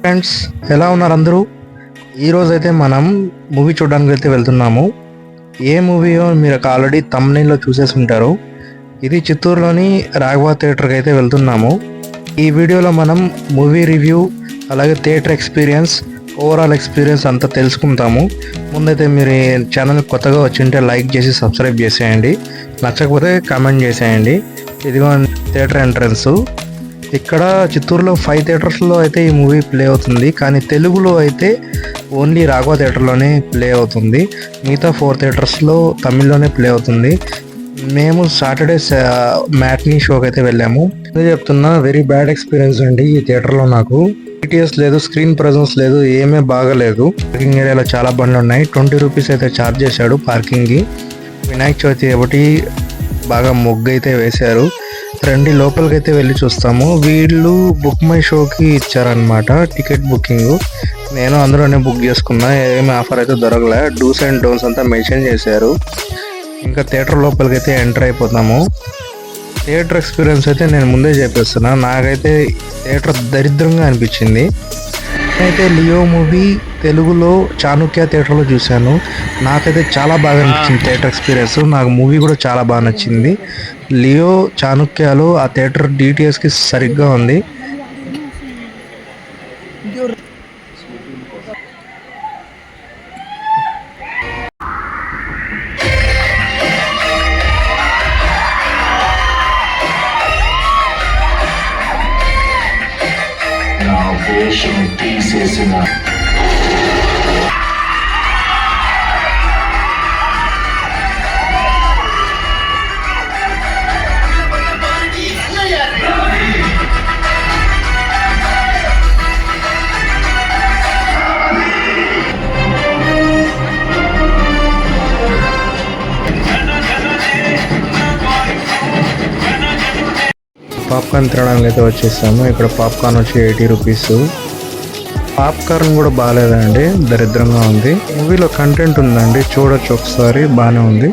Friends, ఎలా ఉన్నారు అందరూ? ఈరోజు అయితే మనం మూవీ చూడడానికి అయితే వెళ్తున్నాము. ఏ మూవీయో మీరు ఆల్రెడీ థంబ్నెయిల్లో చూసేసి ఉంటారు. ఇది చిత్తూరులోని రాఘవ థియేటర్కి అయితే వెళ్తున్నాము. ఈ వీడియోలో మనం మూవీ రివ్యూ, అలాగే థియేటర్ ఎక్స్పీరియన్స్, ఓవరాల్ ఎక్స్పీరియన్స్ అంతా తెలుసుకుంటాము. ముందైతే మీరు ఛానల్ కొత్తగా వచ్చింటే లైక్ చేసి సబ్స్క్రైబ్ చేసేయండి. నచ్చకపోతే కామెంట్ చేసేయండి. ఇదిగో థియేటర్ ఎంట్రన్స్. ఇక్కడ చిత్తూరులో 5 థియేటర్స్లో అయితే ఈ మూవీ ప్లే అవుతుంది, కానీ తెలుగులో అయితే ఓన్లీ రాఘవ థియేటర్లోనే ప్లే అవుతుంది. మిగతా 4 థియేటర్స్లో తమిళ్లోనే ప్లే అవుతుంది. మేము సాటర్డే మ్యాట్నీ షోకి అయితే వెళ్ళాము. అదే చెప్తున్నా, వెరీ బ్యాడ్ ఎక్స్పీరియన్స్ అండి ఈ థియేటర్లో. నాకు టీటీఎస్ లేదు, స్క్రీన్ ప్రజెన్స్ లేదు, ఏమీ బాగలేదు. పార్కింగ్ ఏరియాలో చాలా బండ్లు ఉన్నాయి. 20 రూపీస్ అయితే ఛార్జ్ చేశాడు పార్కింగ్కి. వినాయక చవితి ఒకటి బాగా మొగ్గు అయితే వేశారు. రండి లోపలికి అయితే వెళ్ళి చూస్తాము. వీళ్ళు బుక్ మై షోకి ఇచ్చారనమాట టికెట్ బుకింగ్. నేను అందులోనే బుక్ చేసుకున్నా. ఏమి ఆఫర్ అయితే దొరకలే. డూస్ అండ్ డోన్స్ అంతా మెన్షన్ చేశారు. ఇంకా థియేటర్ లోపలికి అయితే ఎంటర్ అయిపోతాము. థియేటర్ ఎక్స్పీరియన్స్ అయితే నేను ముందే చెప్పేస్తున్నా, నాకైతే థియేటర్ దరిద్రంగా అనిపించింది. నేనైతే లియో మూవీ తెలుగులో చాణుక్య థియేటర్లో చూశాను. నాకైతే చాలా బాగా అనిపించింది థియేటర్ ఎక్స్పీరియన్స్. నాకు మూవీ కూడా చాలా బాగా నచ్చింది. లియో చాణుక్యలో ఆ థియేటర్ డిటిఎస్కి సరిగ్గా ఉంది. తీసేసిన పాప్కార్న్ తినడానికి అయితే వచ్చేసాము. ఇక్కడ పాప్కార్న్ వచ్చి 80 రూపీస్. పాప్కార్న్ కూడా బాగాలేదండి, దరిద్రంగా ఉంది. మూవీలో కంటెంట్ ఉందండి, చూడొచ్చు ఒకసారి, బాగానే ఉంది.